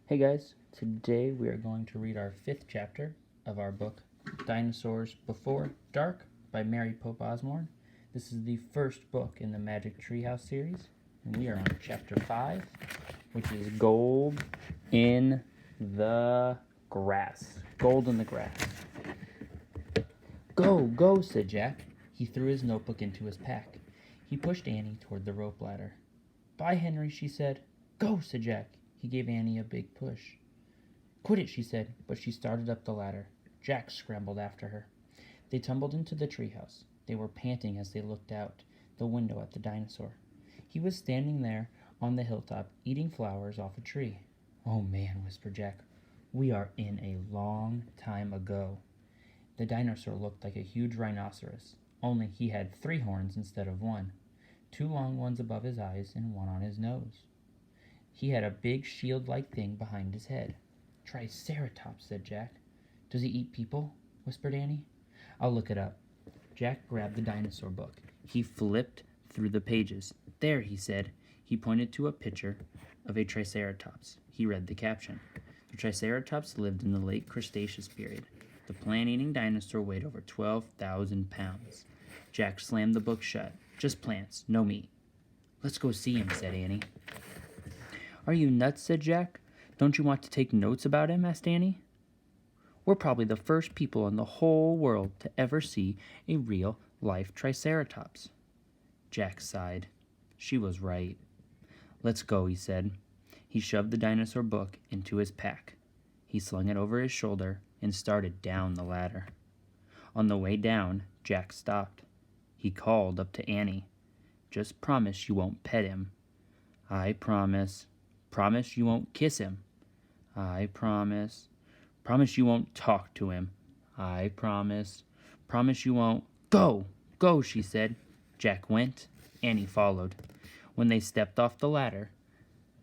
Hey guys, today we are going to read our 5th chapter of our book, Dinosaurs Before Dark by Mary Pope Osborne. This is the first book in the Magic Treehouse series, and we are on chapter 5, which is Gold in the Grass. Gold in the Grass. Go, go, said Jack. He threw his notebook into his pack. He pushed Annie toward the rope ladder. Bye, Henry, she said. Go, said Jack. He gave Annie a big push. Quit it, she said, but she started up the ladder. Jack scrambled after her. They tumbled into the treehouse. They were panting as they looked out the window at the dinosaur. He was standing there on the hilltop, eating flowers off a tree. Oh, man, whispered Jack. We are in a long time ago. The dinosaur looked like a huge rhinoceros, only he had 3 horns instead of 1, 2 long ones above his eyes and 1 on his nose. He had a big shield-like thing behind his head. Triceratops, said Jack. Does he eat people? Whispered Annie. I'll look it up. Jack grabbed the dinosaur book. He flipped through the pages. There, he said. He pointed to a picture of a Triceratops. He read the caption. The Triceratops lived in the late Cretaceous period. The plant-eating dinosaur weighed over 12,000 pounds. Jack slammed the book shut. Just plants, no meat. Let's go see him, said Annie. Are you nuts, said Jack. Don't you want to take notes about him, asked Annie. We're probably the first people in the whole world to ever see a real-life Triceratops. Jack sighed. She was right. Let's go, he said. He shoved the dinosaur book into his pack. He slung it over his shoulder and started down the ladder. On the way down, Jack stopped. He called up to Annie. Just promise you won't pet him. I promise. Promise you won't kiss him. I promise. Promise you won't talk to him. I promise. Promise you won't. Go! Go, she said. Jack went. Annie followed. When they stepped off the ladder,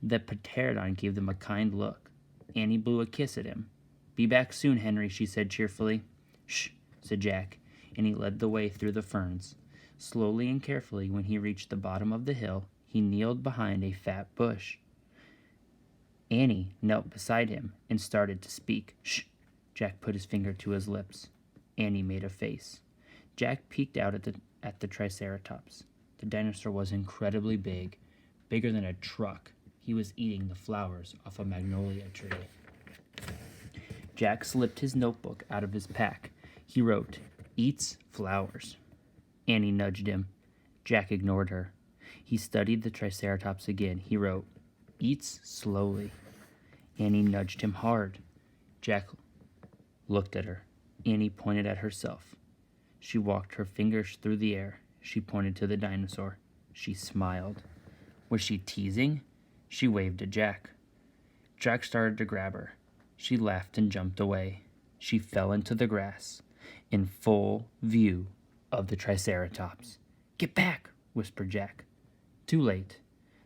the pterodon gave them a kind look. Annie blew a kiss at him. Be back soon, Henry, she said cheerfully. Shh, said Jack, and he led the way through the ferns. Slowly and carefully, when he reached the bottom of the hill, he kneeled behind a fat bush. Annie knelt beside him and started to speak. Shh! Jack put his finger to his lips. Annie made a face. Jack peeked out at the Triceratops. The dinosaur was incredibly big, bigger than a truck. He was eating the flowers off a magnolia tree. Jack slipped his notebook out of his pack. He wrote, Eats flowers. Annie nudged him. Jack ignored her. He studied the Triceratops again. He wrote, Eats slowly. Annie nudged him hard. Jack looked at her. Annie pointed at herself. She walked her fingers through the air. She pointed to the dinosaur. She smiled. Was she teasing? She waved at Jack. Jack started to grab her. She laughed and jumped away. She fell into the grass, in full view of the Triceratops. Get back, whispered Jack. Too late.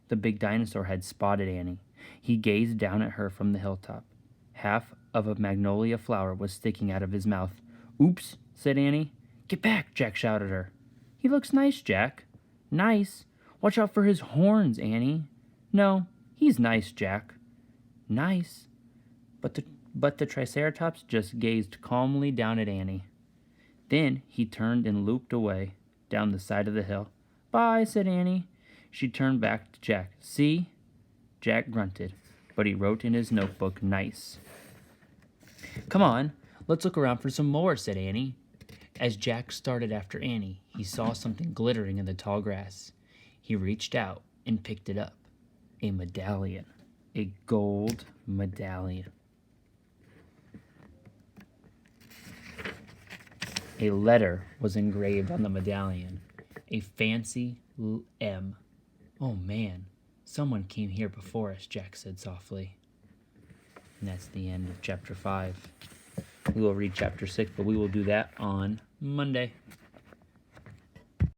The big dinosaur had spotted Annie. He gazed down at her from the hilltop. Half of a magnolia flower was sticking out of his mouth. Oops, said Annie. Get back, Jack shouted at her. He looks nice, Jack. Nice? Watch out for his horns, Annie. No, he's nice, Jack. Nice? But the Triceratops just gazed calmly down at Annie. Then he turned and looped away down the side of the hill. Bye, said Annie. She turned back to Jack. See? Jack grunted, but he wrote in his notebook, nice. Come on, let's look around for some more, said Annie. As Jack started after Annie, he saw something glittering in the tall grass. He reached out and picked it up. A medallion. A gold medallion. A letter was engraved on the medallion. A fancy M. Oh, man. Someone came here before us, Jack said softly. And that's the end of chapter 5. We will read chapter 6, but we will do that on Monday.